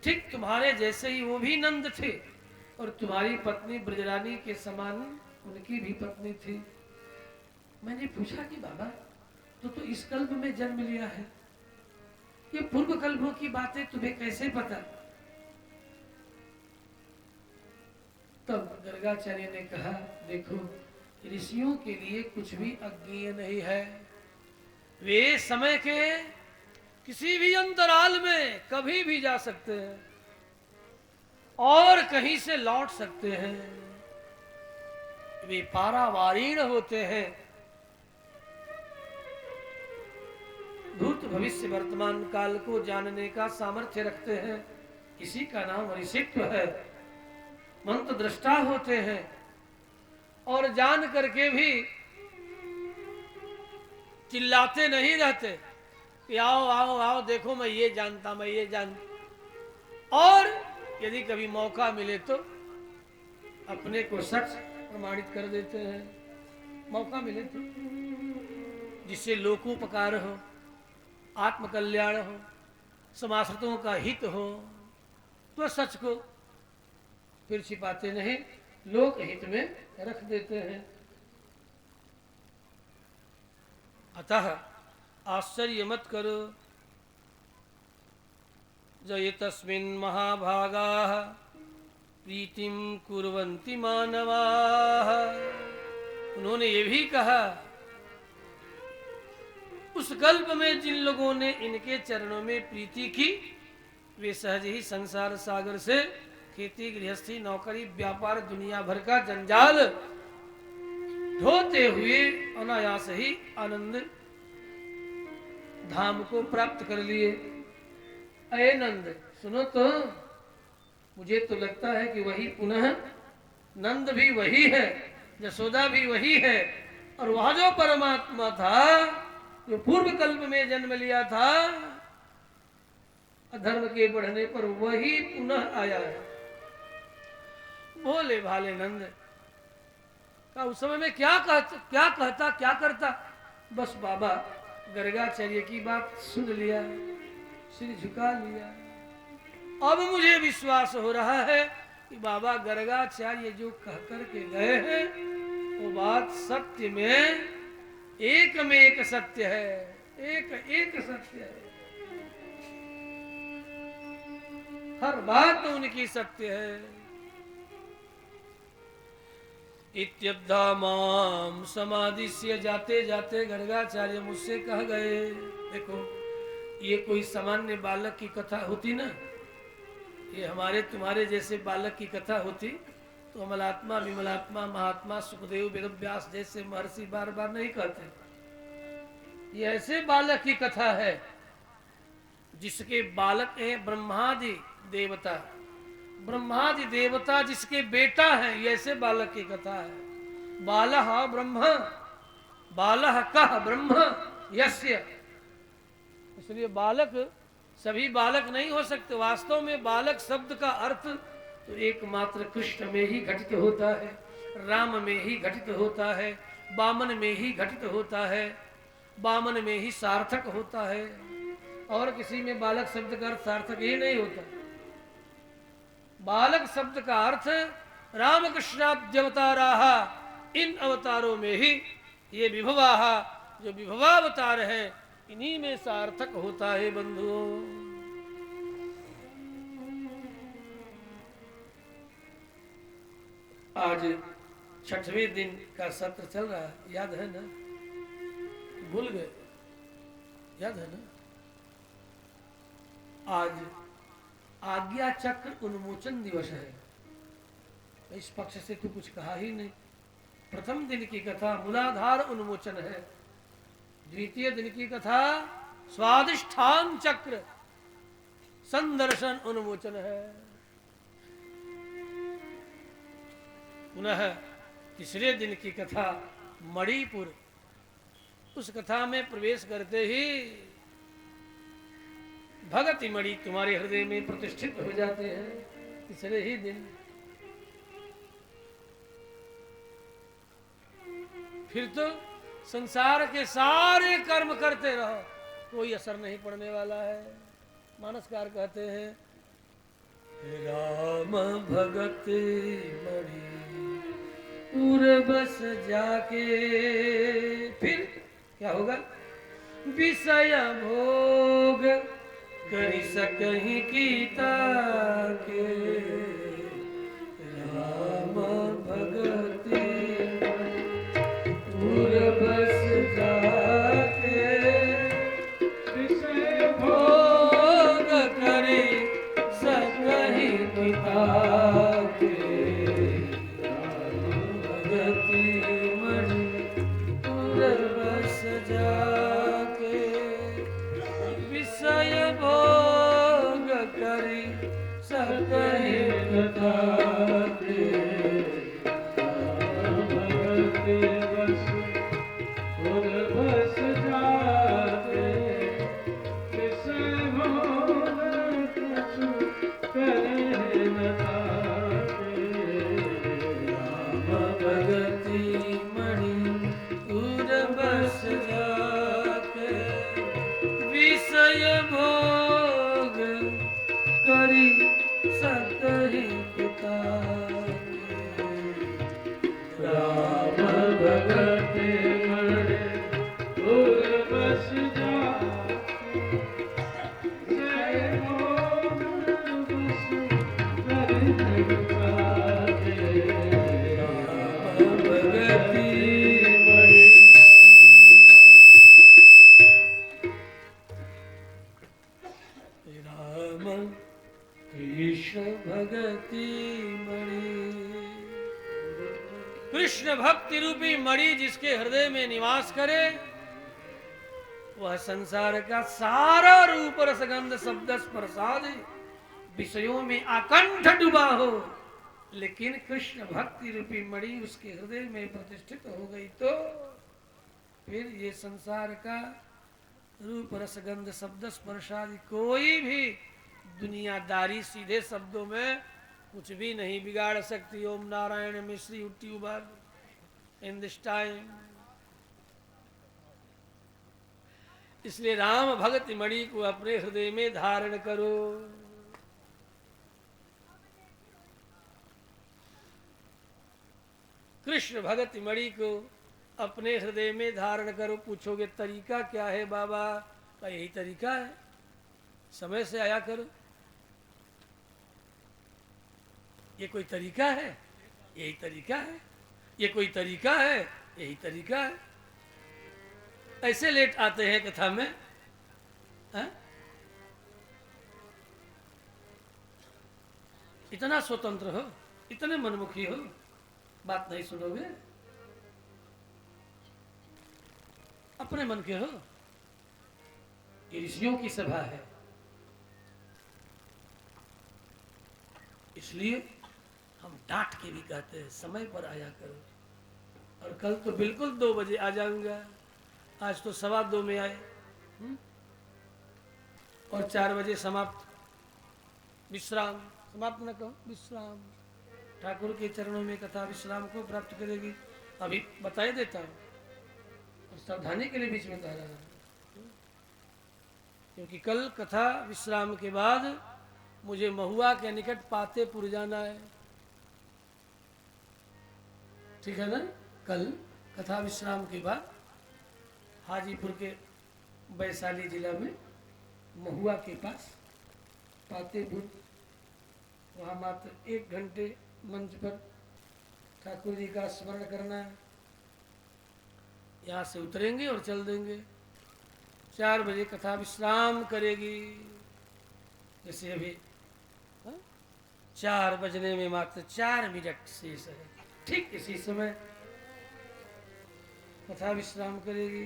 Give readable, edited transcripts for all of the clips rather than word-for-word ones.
ठीक तुम्हारे जैसे ही वो भी नंद थे, और तुम्हारी पत्नी ब्रजरानी के समान उनकी भी पत्नी थी। मैंने पूछा कि बाबा तो इस कल्प में जन्म लिया है, ये पूर्व कल्पों की बातें तुम्हें कैसे पता? तब गर्गाचार्य ने कहा, देखो ऋषियों के लिए कुछ भी अज्ञेय नहीं है। वे समय के किसी भी अंतराल में कभी भी जा सकते हैं और कहीं से लौट सकते हैं। वे पारावारीण होते हैं, भूत भविष्य वर्तमान काल को जानने का सामर्थ्य रखते हैं। इसी का नाम ऋषित्व है। मंत्र दृष्टा होते हैं और जान करके भी चिल्लाते नहीं रहते कि आओ आओ आओ देखो मैं ये जानता, मैं ये जान। और यदि कभी मौका मिले तो अपने को सच प्रमाणित कर देते हैं, मौका मिले तो, जिससे लोकोपकार हो, आत्मकल्याण हो, समाश्रितों का हित हो, तो सच को फिर छिपाते नहीं, लोक हित में रख देते हैं। अतः आश्चर्य मत करो, जय तस्मिन् महाभागाः प्रीतिम कुर्वन्ति मानवाः। उन्होंने ये भी कहा, उस कल्प में जिन लोगों ने इनके चरणों में प्रीति की, वे सहज ही संसार सागर से खेती गृहस्थी नौकरी व्यापार दुनिया भर का जंजाल ढोते हुए अनायास ही आनंद धाम को प्राप्त कर लिए। अये नंद सुनो तो, मुझे तो लगता है कि वही पुनः नंद भी वही है, यशोदा भी वही है, और वह जो परमात्मा था जो पूर्व कल्प में जन्म लिया था, अधर्म के बढ़ने पर वही पुनः आया है। भोले भाले नंद का उस समय में क्या कहता क्या करता, बस बाबा गर्गाचार्य की बात सुन लिया, सिर झुका लिया। अब मुझे विश्वास हो रहा है कि बाबा गर्गाचार्य जो कह करके गए हैं वो बात सत्य में एक सत्य है, एक सत्य है। हर बात तो उनकी सत्य है। इत्यब्धा माम समाधिस्य, जाते जाते गर्गाचार्य मुझसे कह गए, देखो ये कोई सामान्य बालक की कथा होती ना, ये हमारे तुम्हारे जैसे बालक की कथा होती तो अमलात्मा विमलात्मा महात्मा सुखदेव वेदव्यास जैसे महर्षि बार बार नहीं कहते। ये ऐसे बालक की कथा है जिसके बालक है ब्रह्मादि देवता, ब्रह्मादि देवता जिसके बेटा है, ये ऐसे बालक की कथा है। बालः ब्रह्म, बालः कः ब्रह्म यस्य। इसलिए बालक सभी बालक नहीं हो सकते। वास्तव में बालक शब्द का अर्थ तो एकमात्र कृष्ण में ही घटित होता है, राम में ही घटित होता है, वामन में ही घटित होता है, वामन में ही सार्थक होता है, और किसी में बालक शब्द का अर्थ सार्थक ही नहीं होता। बालक शब्द का अर्थ रामकृष्णाद्यवताराः, इन अवतारों में ही ये विभवाः जो विभवावतार है इन्हीं में सार्थक होता है बंधुओं। आज 6वें दिन का सत्र चल रहा है, याद है ना? भूल गए? याद है ना? आज आज्ञा चक्र उन्मोचन दिवस है। इस पक्ष से तो कुछ कहा ही नहीं। प्रथम दिन की कथा मूलाधार उन्मोचन है, द्वितीय दिन की कथा स्वादिष्ठान चक्र संदर्शन उन्मोचन है, पुनः तीसरे दिन की कथा मणिपुर। उस कथा में प्रवेश करते ही भगति मणि तुम्हारे हृदय में प्रतिष्ठित हो जाते हैं तीसरे ही दिन। फिर तो संसार के सारे कर्म करते रहो, कोई असर नहीं पड़ने वाला है। मानसकार कहते हैं राम भगत मणि उर बस जाके, फिर क्या होगा? विषय भोग करि सकहि कीता के, राम भगति उर बस जाके, विषय भोग करि सकहि कीता के, राम भगति मणि उर बस जाके, विषय भोग करि सकहि कीता के, राम भगति बस उर बस जाके, विषय भोग कछु करे न ताके, राम भगति मणि उर बस जाके, विषय भोग करि सकहि कीता के, राम भगति मणि उर बस जाके, विषय भोग बस करि कीता के, राम भगति मणि। राम कृष्ण भगति मणि, कृष्ण भक्ति रूपी मणि जिसके हृदय में निवास करे, वह संसार का सारा रूप रसगंध शब्द स्पर्शाद विषयों में आकंठ डूबा हो, लेकिन कृष्ण भक्ति रूपी मणि उसके हृदय में प्रतिष्ठित हो गई तो फिर ये संसार का रूप रसगंध शब्द स्पर्शादि कोई भी दुनियादारी सीधे शब्दों में कुछ भी नहीं बिगाड़ सकती। ओम नारायण मिश्री उट्टी उबार इन दिस टाइम। इसलिए राम भगत मणि को अपने हृदय में धारण करो। कृष्ण भगत मणि को अपने हृदय में धारण करो। पूछोगे तरीका क्या है बाबा? का यही तरीका है, समय से आया करो। ये कोई तरीका है? यही तरीका है। ये कोई तरीका है? यही तरीका है। ऐसे लेट आते हैं कथा में, है? इतना स्वतंत्र हो, इतने मनमुखी हो, बात नहीं सुनोगे? अपने मन के हो। ये ऋषियों की सभा है, इसलिए हम डांट के भी कहते हैं समय पर आया करो। और कल तो बिल्कुल 2 बजे आ जाऊंगा, आज तो 2:15 में आए और 4 बजे समाप्त। विश्राम समाप्त न कहो, विश्राम। ठाकुर के चरणों में कथा विश्राम को प्राप्त करेगी। अभी बताई देता हूँ और सावधानी के लिए बीच में कह रहा हूँ, क्योंकि कल कथा विश्राम के बाद मुझे महुआ के निकट पातेपुर जाना है। ठीक है ना? कल कथा विश्राम के बाद हाजीपुर के वैशाली जिला में महुआ के पास पातेपुर, वहाँ मात्र 1 घंटे मंच पर ठाकुर जी का स्मरण करना है। यहाँ से उतरेंगे और चल देंगे। 4 बजे कथा विश्राम करेगी। जैसे अभी 4 बजने में मात्र 4 मिनट शेष है, ठीक इसी समय कथा विश्राम करेगी।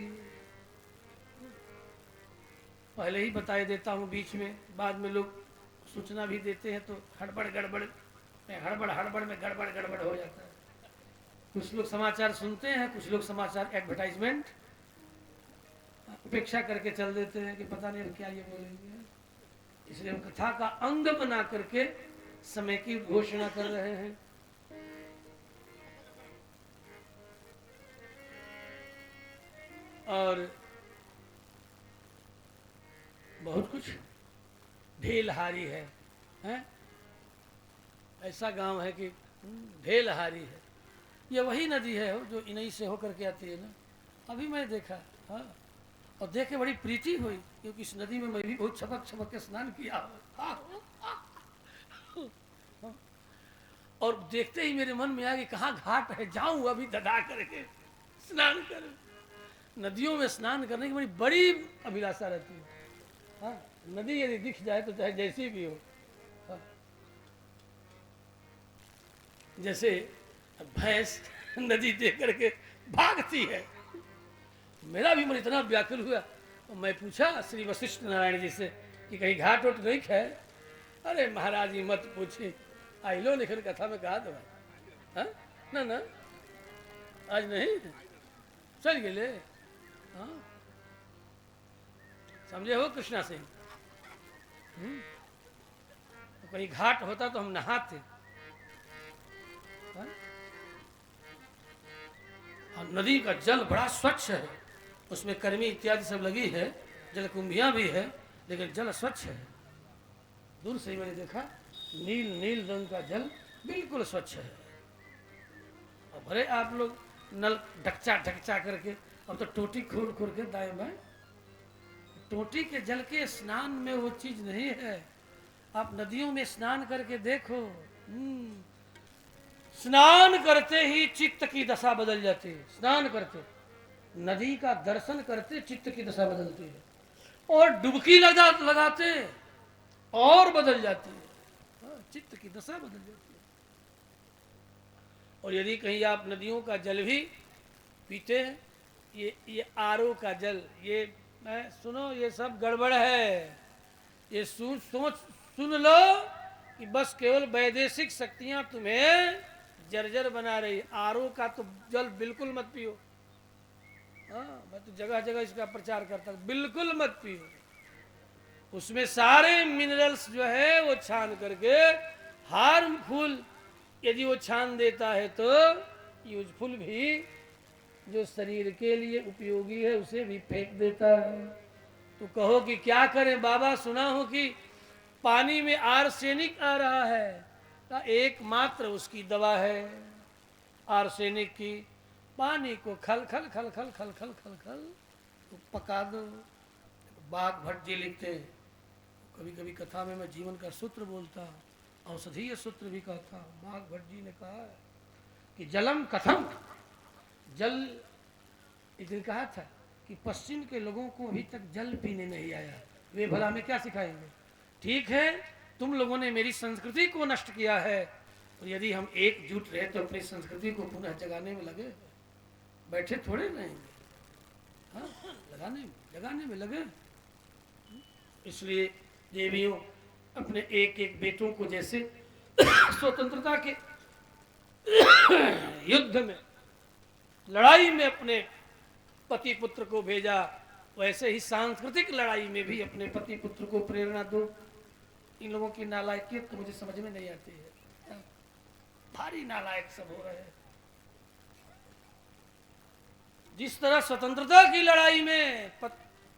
पहले ही बताई देता हूँ, बीच में बाद में लोग सूचना भी देते हैं तो हड़बड़ गड़बड़ में गड़बड़ हो जाता है। कुछ लोग समाचार सुनते हैं, कुछ लोग समाचार एडवर्टाइजमेंट उपेक्षा करके चल देते हैं कि पता नहीं क्या ये बोलेंगे। इसलिए हम कथा का अंग बना करके समय की घोषणा कर रहे हैं। और बहुत कुछ ढेलहारी है, हैं? ऐसा गांव है कि भेलहारी है। ये वही नदी है जो इन्हीं से होकर के आती है ना। अभी मैं देखा, हाँ, और देख के बड़ी प्रीति हुई, क्योंकि इस नदी में मैं भी बहुत छपक छपक के स्नान किया। और देखते ही मेरे मन में आ कि कहाँ घाट है, जाऊं अभी ददा करके स्नान करूं। नदियों में स्नान करने की बड़ी अभिलाषा रहती है। हाँ, नदी यदि दिख जाए तो चाहे जैसी भी हो। हाँ, जैसे भैंस नदी देख करके भागती है, मेरा भी मन इतना व्याकुल हुआ। और मैं पूछा श्री वशिष्ठ नारायण जी से कि कहीं घाट वोट नहीं है। अरे महाराज जी मत पूछे, आइलो लेकिन कथा में कहा तो हाँ ना ना आज नहीं चल गए। हाँ, समझे हो कृष्णा सिंह। तो कहीं घाट होता तो हम नहाते। हाँ? और नदी का जल बड़ा स्वच्छ है, उसमें कर्मी इत्यादि सब लगी है, जलकुंभियां भी है, लेकिन जल स्वच्छ है। दूर से ही मैंने देखा, नील नील रंग का जल बिल्कुल स्वच्छ है। और भले आप लोग नल ढकचा ढकचा करके, अब तो टोटी खोल खोल के दाएं बाएं, टोटी के जल के स्नान में वो चीज नहीं है। आप नदियों में स्नान करके देखो, स्नान करते ही चित्त की दशा बदल जाती है। स्नान करते, नदी का दर्शन करते चित्त की दशा बदलती है, और डुबकी लगाते और बदल जाती है। चित्त की दशा बदल जाती है। और यदि कहीं आप नदियों का जल भी पीते हैं, ये आरओ का जल, ये सुनो, ये सब गड़बड़ है। ये सुन लो कि बस केवल वैदेशिक शक्तियां तुम्हें जर्जर बना रही। आरओ का तो जल बिल्कुल मत पियो। हाँ, मैं तो जगह जगह इसका प्रचार करता हूँ, बिल्कुल मत पियो। उसमें सारे मिनरल्स जो है वो छान करके, हार्मफुल यदि वो छान देता है तो यूजफुल भी, जो शरीर के लिए उपयोगी है उसे भी फेंक देता है। तो कहो कि क्या करें बाबा, सुना हो कि पानी में आर्सेनिक आ रहा है, तो एकमात्र उसकी दवा है आर्सेनिक की। पानी को खल खल खल खल खल खल खल खल तो पका दो। बाघ भट्ट जी लिखते हैं, कभी कभी कथा में मैं जीवन का सूत्र बोलता हूँ, औषधीय सूत्र भी कहता हूँ। बाघ भट्ट जी ने कहा है कि जलम कथम, जल एक दिन कहा था कि पश्चिम के लोगों को अभी तक जल पीने नहीं आया, वे भला में क्या सिखाएंगे। ठीक है, तुम लोगों ने मेरी संस्कृति को नष्ट किया है, और यदि हम एकजुट रहे तो अपनी संस्कृति को पुनः जगाने में लगे, बैठे थोड़े रहेंगे। हाँ, जगाने में लगे। इसलिए देवियों, अपने एक एक बेटों को जैसे स्वतंत्रता के युद्ध में, लड़ाई में अपने पति पुत्र को भेजा, वैसे ही सांस्कृतिक लड़ाई में भी अपने पति पुत्र को प्रेरणा दो। इन लोगों की नालायकियत तो मुझे समझ में नहीं आती है, भारी नालायक सब हो रहे हैं। जिस तरह स्वतंत्रता की लड़ाई में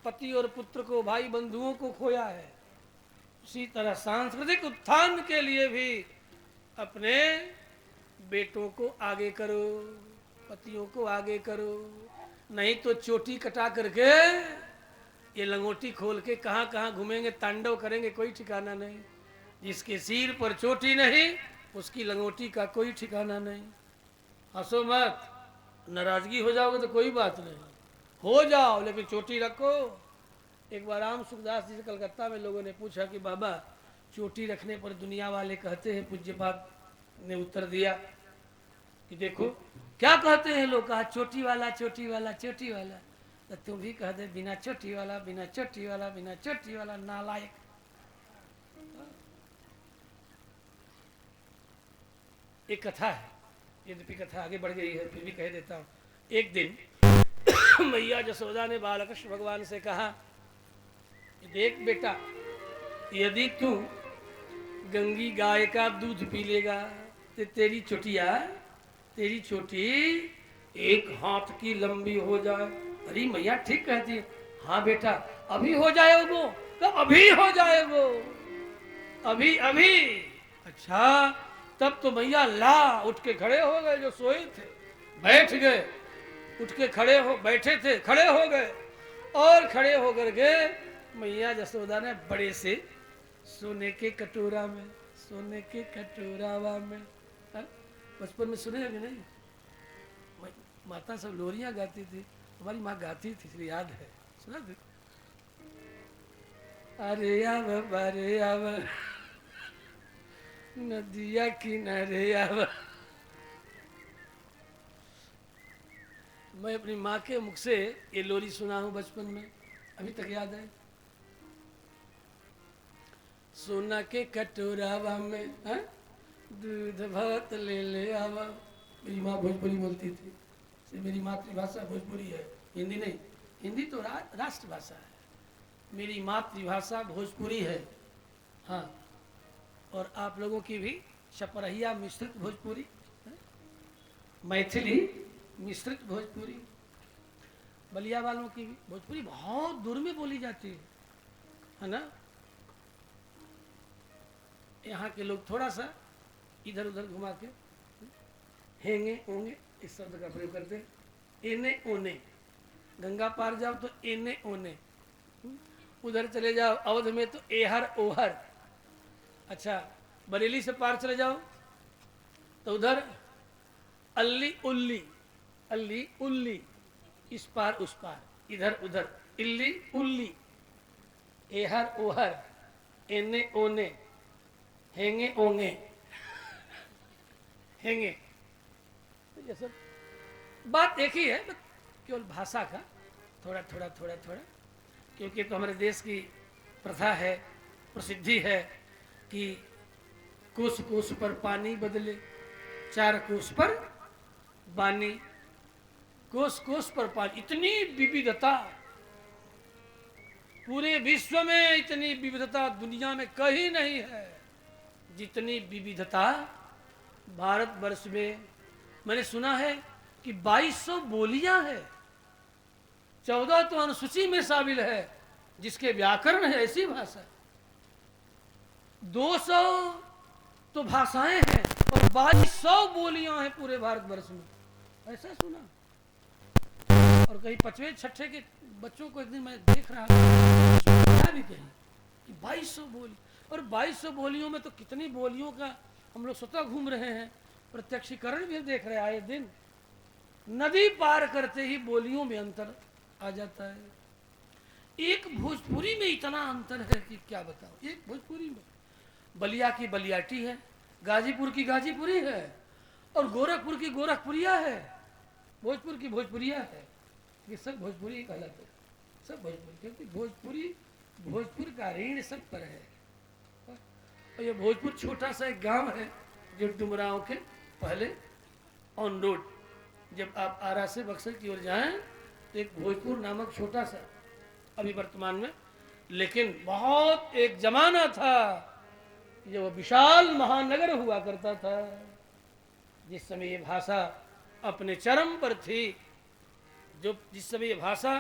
पति और पुत्र को, भाई बंधुओं को खोया है, उसी तरह सांस्कृतिक उत्थान के लिए भी अपने बेटों को आगे करो, पतियों को आगे करो। नहीं तो चोटी कटा करके ये लंगोटी खोल के कहाँ कहाँ घूमेंगे, तांडव करेंगे, कोई ठिकाना नहीं। जिसके सिर पर चोटी नहीं, उसकी लंगोटी का कोई ठिकाना नहीं। हंसो मत, नाराजगी हो जाओगे तो कोई बात नहीं, हो जाओ, लेकिन चोटी रखो। एक बार राम सुखदास जी से कलकत्ता में लोगों ने पूछा कि बाबा, चोटी रखने पर दुनिया वाले कहते हैं, पूज्यपाद ने उत्तर दिया कि देखो क्या कहते हैं लोग, कहा चोटी वाला चोटी वाला चोटी वाला, तो तुम भी कह दे बिना चोटी वाला बिना चोटी वाला बिना चोटी वाला, नालायक। एक कथा है, यद्यपि कथा आगे बढ़ गई है फिर भी कह देता हूँ। एक दिन मैया जसोदा ने बालकृष्ण भगवान से कहा, देख बेटा, यदि तू गंगी गाय का दूध पी लेगा तो तेरी चोटी एक हाथ की लंबी हो जाए। अरे मैया ठीक कहती है। हाँ बेटा, अभी हो जाए वो, तो अभी हो जाए वो, अभी अभी। अच्छा, तब तो मैया ला उठ के खड़े हो गए, जो सोए थे बैठ गए, उठ के खड़े हो, बैठे थे खड़े हो गए, और खड़े होकर के मैया जसोदा ने बड़े से सोने के कटोरा में, सोने के कटोरावा में, बचपन में सुने अभी नहीं? माता सब लोरियां गाती थी, हमारी माँ गाती थी इसलिए याद है, सुना थी? अरे आव नदिया किनारे आव। मैं अपनी माँ के मुख से ये लोरी सुना हूँ बचपन में, अभी तक याद है। सोना के कटोरावा में दूध भात ले आवा। मेरी माँ भोजपुरी बोलती थी, मेरी मातृभाषा भोजपुरी है, हिंदी नहीं। हिंदी तो राष्ट्रभाषा है, मेरी मातृभाषा भोजपुरी है। हाँ, और आप लोगों की भी छपरहिया मिश्रित भोजपुरी, मैथिली मिश्रित भोजपुरी, बलिया वालों की भी भोजपुरी बहुत दूर में बोली जाती है ना। यहाँ के लोग थोड़ा सा इधर उधर घुमा के हेंगे होंगे इस शब्द का प्रयोग करते हैं। एने ओने, गंगा पार जाओ तो एने ओने, उधर चले जाओ अवध में तो एहर ओहर। अच्छा, बरेली से पार चले जाओ तो उधर अल्ली उल्ली, अल्ली उल्ली, इस पार उस पार, इधर उधर, इल्ली उल्ली, एहर ओहर, एने ओने, हेंगे ओंगे, हेंगे। तो ये सब बात एक ही है, केवल भाषा का थोड़ा थोड़ा थोड़ा थोड़ा, क्योंकि तो हमारे देश की प्रथा है, प्रसिद्धि है कि कोस कोस पर पानी बदले, चार कोस पर बानी, कोस कोस पर पानी। इतनी विविधता पूरे विश्व में, इतनी विविधता दुनिया में कहीं नहीं है जितनी विविधता भारतवर्ष में। मैंने सुना है कि 2200 बोलियां हैं, 14 तो अनुसूची में शामिल है जिसके व्याकरण है ऐसी भाषा, 200 तो भाषाएं हैं और 2200 बोलियां हैं पूरे भारतवर्ष में, ऐसा सुना। और कहीं 5वें 6ठे के बच्चों को एक दिन मैं देख रहा था भी कहीं कि 2200 बोली, और 2200 बोलियों में तो कितनी बोलियों का हम लोग स्वतः घूम रहे हैं, प्रत्यक्षीकरण भी देख रहे हैं आए दिन। नदी पार करते ही बोलियों में अंतर आ जाता है। एक भोजपुरी में इतना अंतर है कि क्या बताओ। एक भोजपुरी में बलिया की बलियाटी है, गाजीपुर की गाजीपुरी है, और गोरखपुर की गोरखपुरिया है, भोजपुर की भोजपुरिया है। ये सब भोजपुरी कहलाते हैं, सब भोजपुरी, क्योंकि भोजपुरी, भोजपुर का ऋण सब पर है। और ये भोजपुर छोटा सा एक गांव है जो डुमराव के पहले ऑन रोड, जब आप आरा से बक्सर की ओर जाएं तो एक भोजपुर नामक छोटा सा, अभी वर्तमान में, लेकिन बहुत एक जमाना था जब वो विशाल महानगर हुआ करता था, जिस समय ये भाषा अपने चरम पर थी, जो जिस समय ये भाषा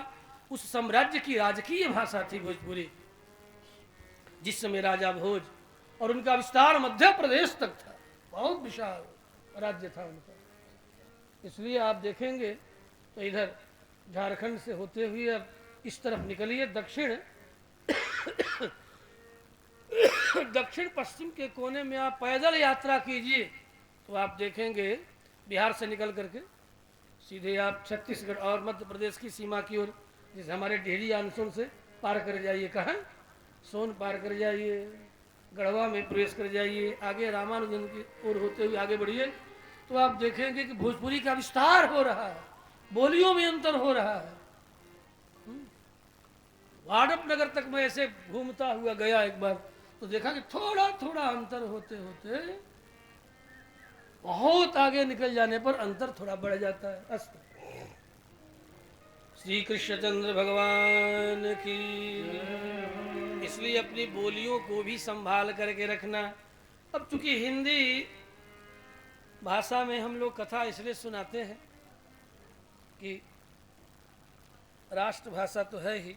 उस साम्राज्य की राजकीय भाषा थी भोजपुरी, जिस समय राजा भोज और उनका विस्तार मध्य प्रदेश तक था, बहुत विशाल राज्य था उनका। इसलिए आप देखेंगे तो इधर झारखंड से होते हुए अब इस तरफ निकलिए दक्षिण दक्षिण पश्चिम के कोने में आप पैदल यात्रा कीजिए तो आप देखेंगे बिहार से निकल करके सीधे आप छत्तीसगढ़ और मध्य प्रदेश की सीमा की ओर, जैसे हमारे डेहरी आनसोन से पार कर जाइए, कहाँ सोन पार कर जाइए, गढ़वा में प्रवेश कर जाइए, आगे रामानुजन की ओर होते हुए आगे बढ़िए तो आप देखेंगे कि भोजपुरी का विस्तार हो रहा है, बोलियों में अंतर हो रहा है। वाड़पनगर तक मैं ऐसे घूमता हुआ गया एक बार तो देखा कि थोड़ा थोड़ा अंतर होते होते बहुत आगे निकल जाने पर अंतर थोड़ा बढ़ जाता है। अस्त श्री कृष्णचंद्र भगवान की। इसलिए अपनी बोलियों को भी संभाल करके रखना। अब चूंकि हिंदी भाषा में हम लोग कथा इसलिए सुनाते हैं कि राष्ट्रभाषा तो है ही,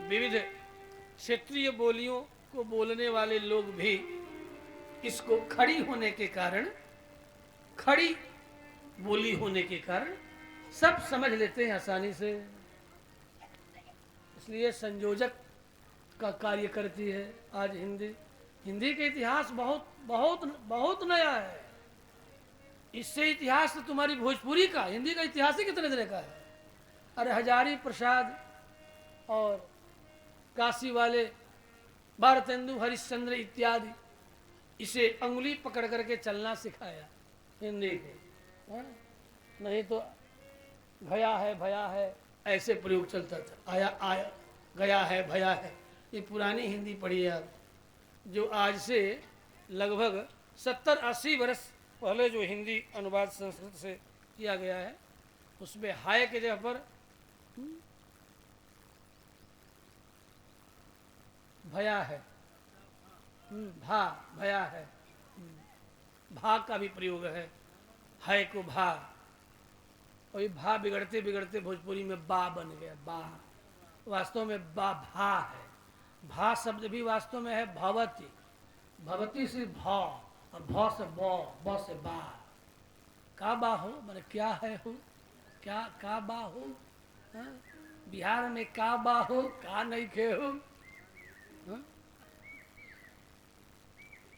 विविध क्षेत्रीय बोलियों को बोलने वाले लोग भी इसको खड़ी होने के कारण, खड़ी बोली होने के कारण सब समझ लेते हैं आसानी से। इसलिए संयोजक का कार्य करती है आज हिंदी। हिंदी के इतिहास बहुत बहुत बहुत नया है। इससे इतिहास तो तुम्हारी भोजपुरी का, हिंदी का इतिहास ही कितने दिन का है। अरे हजारी प्रसाद और काशी वाले भारतेंदु हरिश्चंद्र इत्यादि इसे अंगुली पकड़ करके चलना सिखाया हिंदी को, है? नहीं तो गया है भया है ऐसे प्रयोग चलता था। आया आया, गया है भया है, ये पुरानी हिंदी पढ़ी है आप, जो आज से लगभग 70-80 वर्ष पहले जो हिंदी अनुवाद संस्कृत से किया गया है, उसमें हाय के जगह पर भया है, भा भया है, भा का भी प्रयोग है, है को भा, और ये भा बिगड़ते बिगड़ते भोजपुरी में बा बन गया। बा वास्तव में बा भा है। भा शब्द भी वास्तव में है भवती, भवती से भा और भा से ब से बा। का बा हो माने क्या है हो, क्या का बा हो, हाँ? बिहार में का बा हो, का नहीं खे हो, हाँ?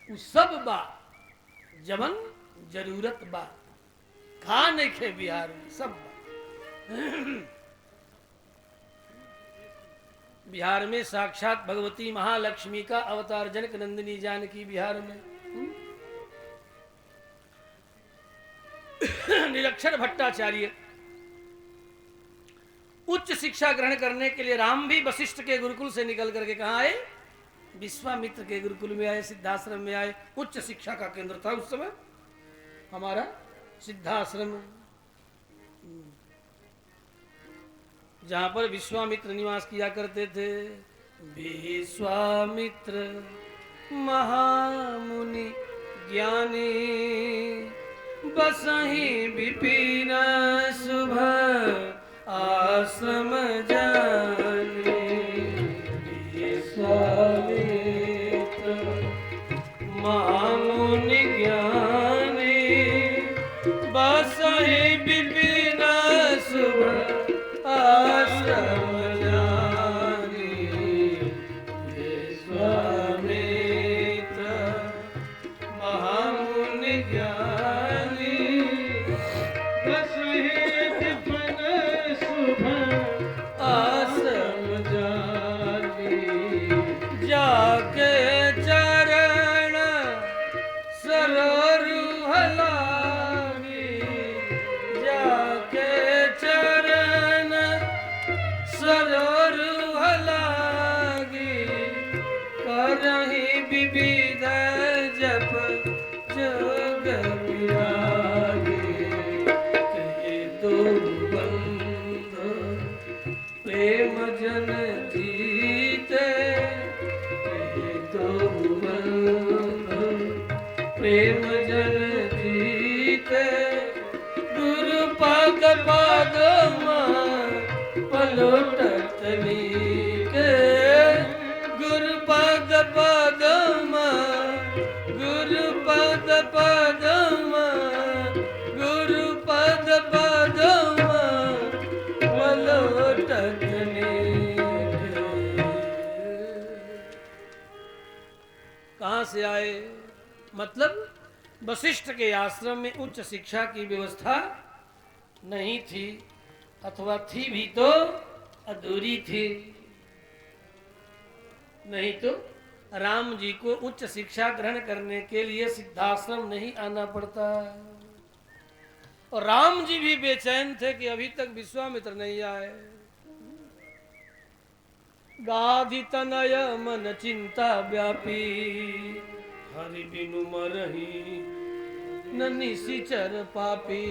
उ सब बा जवन जरूरत बा, का नहीं खे बिहार में सब बा। बिहार में साक्षात भगवती महालक्ष्मी का अवतार जनक नंदिनी जानकी बिहार में। निरक्षर भट्टाचार्य उच्च शिक्षा ग्रहण करने के लिए राम भी वशिष्ठ के गुरुकुल से निकल करके कहाँ आए, विश्वामित्र के गुरुकुल में आए, सिद्धाश्रम में आए। उच्च शिक्षा का केंद्र था उस समय हमारा सिद्धाश्रम, जहां पर विश्वामित्र निवास किया करते थे। विश्वामित्र महामुनि ज्ञानी, बसहि विपिन शुभ आश्रम जानी। विश्वामित्र महामुनि ज्ञानी, बसहि विपिन शुभ आश्रम जानी। विश्वामित्र महामुनि ज्ञानी, बसहि विपिन शुभ आश्रम जानी। जाके चरण सरोरु हलानी, जाके चरण सरोरु हलागी। करहि विविध जप जोग विरागी। कहे दो बंधु प्रेम जन जीते, कहे दो बंधु प्रेम जन जीते। गुरु पद पद्म पलोटत नीके, गुरु पद पद्म, गुरु पद पद्म, गुरु पद पद्म पलोटत नीके। कहाँ से आए, मतलब वशिष्ठ के आश्रम में उच्च शिक्षा की व्यवस्था नहीं थी, अथवा थी भी तो अधूरी थी। नहीं तो राम जी को उच्च शिक्षा ग्रहण करने के लिए सिद्धाश्रम नहीं आना पड़ता। और राम जी भी बेचैन थे कि अभी तक विश्वामित्र नहीं आए। गाधि तनय मन चिंता व्यापी, हरि बिनु मरहि न निशिचर पापी।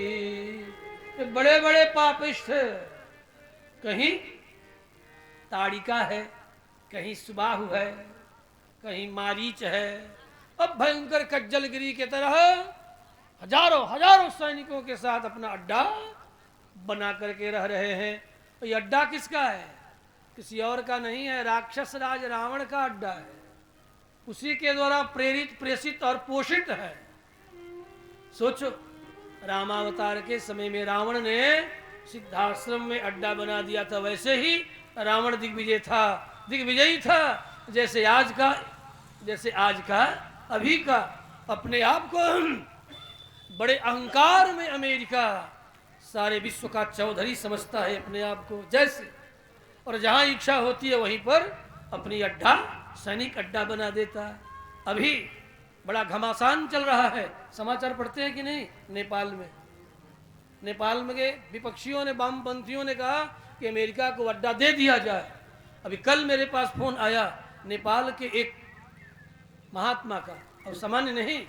बड़े बड़े पापिष्ठ, कहीं ताड़िका है, कहीं सुबाहु है, कहीं मारीच है। अब भयंकर कज्जलगिरी के तरह हजारों हजारों सैनिकों के साथ अपना अड्डा बना करके रह रहे हैं। और ये अड्डा किसका है, किसी और का नहीं है, राक्षस राज रावण का अड्डा है। उसी के द्वारा प्रेरित, प्रेषित और पोषित है। सोचो, रामावतार के समय में रावण ने सिद्धाश्रम में अड्डा बना दिया था, वैसे ही रावण दिग्विजय था, दिग्विजयी था। जैसे आज का अभी का अपने आप को बड़े अहंकार में अमेरिका सारे विश्व का चौधरी समझता है अपने आप को जैसे, और जहां इच्छा होती है वहीं पर अपनी अड्डा, सैनिक अड्डा बना देता है। अभी बड़ा घमासान चल रहा है, समाचार पढ़ते हैं कि नहीं? नेपाल में विपक्षियों ने, वामपंथियों ने कहा कि अमेरिका को अड्डा दे दिया जाए। अभी कल मेरे पास फोन आया नेपाल के एक महात्मा का, और सामान्य नहीं,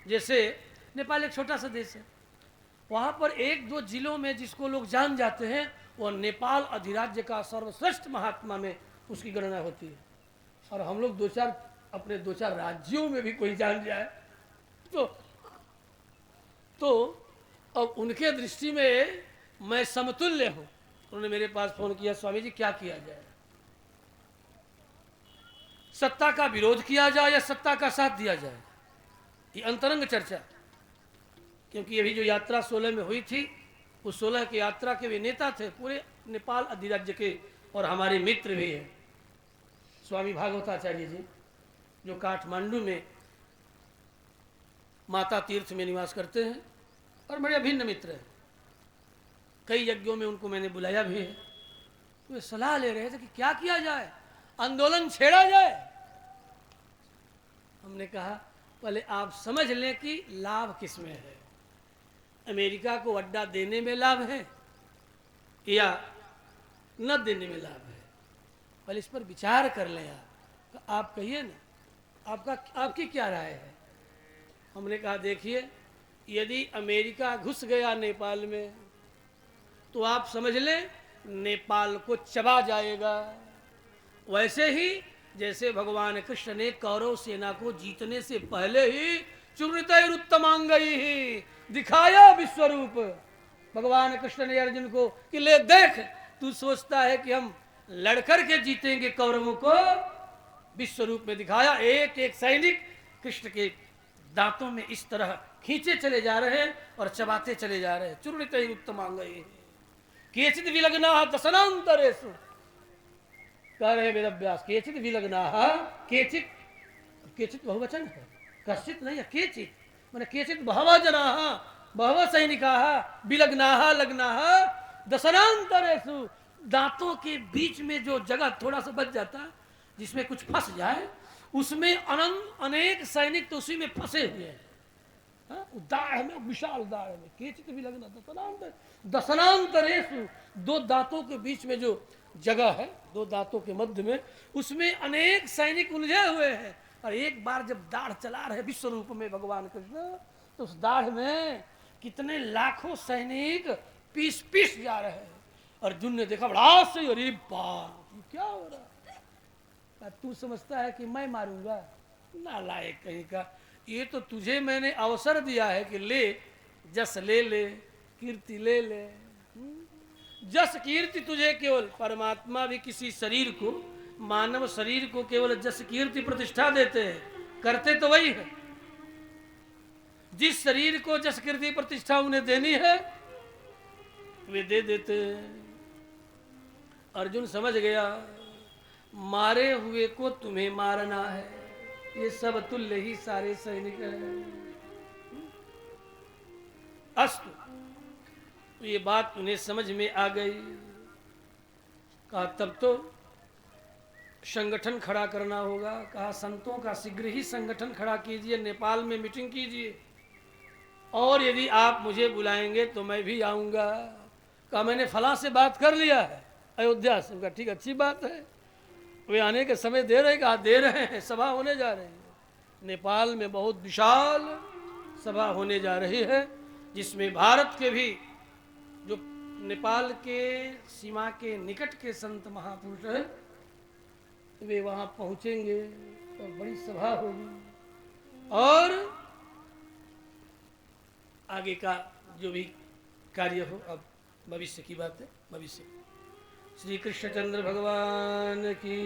जैसे नेपाल एक छोटा सा देश है, वहाँ पर एक दो जिलों में जिसको लोग जान जाते हैं वो नेपाल अधिराज्य का सर्वश्रेष्ठ महात्मा में उसकी गणना होती है। और हम लोग अपने दो चार राज्यों में भी कोई जान जाए तो अब उनके दृष्टि में मैं समतुल्य हूँ। उन्होंने मेरे पास फोन किया, स्वामी जी क्या किया जाए, सत्ता का विरोध किया जाए या सत्ता का साथ दिया जाए? ये अंतरंग चर्चा, क्योंकि अभी जो यात्रा 16 में हुई थी, उस 16 की यात्रा के वे नेता थे पूरे नेपाल अधिराज्य के, और हमारे मित्र भी हैं स्वामी भागवताचार्य जी, जो काठमांडू में माता तीर्थ में निवास करते हैं और बड़े अभिन्न मित्र हैं। कई यज्ञों में उनको मैंने बुलाया भी है। वे सलाह ले रहे थे कि क्या किया जाए, आंदोलन छेड़ा जाए। हमने कहा पहले आप समझ लें कि लाभ किसमें है, अमेरिका को अड्डा देने में लाभ है या न देने में लाभ है, पहले इस पर विचार कर लें। आप कहिए ना, आपकी क्या राय है? हमने कहा देखिए, यदि अमेरिका घुस गया नेपाल में तो आप समझ लें नेपाल को चबा जाएगा। वैसे ही जैसे भगवान कृष्ण ने कौरव सेना को जीतने से पहले ही चूर्णितैरुत्तमांगैः ही दिखाया विश्वरूप। भगवान कृष्ण ने अर्जुन को कि ले देख, तू सोचता है कि हम लड़कर के जीतेंगे कौरवों को? विश्व रूप में दिखाया। एक एक सैनिक कृष्ण के दांतों में इस तरह खींचे चले जा रहे हैं और चबाते चले जा रहे हैं। चूर्णितैरुत्तमांगैः केचित् विलग्नाः दशनान्तरेषु, कह रहे वेदव्यास, केचित् विलग्नाः, केचित् बहुवचन है, कश्चित् नहीं है, केचित् माने केचित् बहवः जनाः, बहवः सैनिकाः, विलग्नाः लग्नाः दशनान्तरेषु, दांतों के बीच में जो जगह थोड़ा सा बच जाता है जिसमें कुछ फंस जाए, उसमें अनेक सैनिक तो उसी में फंसे हुए हैं। दाढ़ में, विशाल दाढ़ में, केचित् विलग्नाः दशनान्तरेषु, दो दांतों के बीच में जो जगह है, दो दांतों के मध्य में, उसमें अनेक सैनिक उलझे हुए हैं। और एक बार जब दाढ़ चला रहे विश्व रूप में भगवान कृष्ण, तो उस दाढ़ में कितने लाखों सैनिक पीस पीस जा रहे हैं। अर्जुन ने देखा, बड़ा से, अरे बाप क्या हो रहा है? तू समझता है कि मैं मारूंगा? नालायक कहीं का, ये तो तुझे मैंने अवसर दिया है कि ले, जस ले ले, कीर्ति ले ले। जस कीर्ति तुझे केवल, परमात्मा भी किसी शरीर को, मानव शरीर को केवल जस कीर्ति प्रतिष्ठा देते हैं, करते तो वही है। जिस शरीर को जस कीर्ति प्रतिष्ठा उन्हें देनी है वे दे देते हैं। अर्जुन समझ गया, मारे हुए को तुम्हें मारना है, ये सब तुल्य ही सारे सैनिक हैं। अस्तु, ये बात उन्हें समझ में आ गई। कहा तब तो संगठन खड़ा करना होगा। कहा संतों का शीघ्र ही संगठन खड़ा कीजिए, नेपाल में मीटिंग कीजिए, और यदि आप मुझे बुलाएंगे तो मैं भी आऊँगा। कहा मैंने फलां से बात कर लिया है अयोध्या से। कहा ठीक, अच्छी बात है, वे आने के समय दे रहे? कहा दे रहे हैं, सभा होने जा रही है। नेपाल में बहुत विशाल सभा होने जा रही है, जिसमें भारत के भी जो नेपाल के सीमा के निकट के संत महापुरुष हैं वे वहाँ पहुँचेंगे और बड़ी सभा होगी। और आगे का जो भी कार्य हो, अब भविष्य की बात है, भविष्य। श्री कृष्णचंद्र भगवान की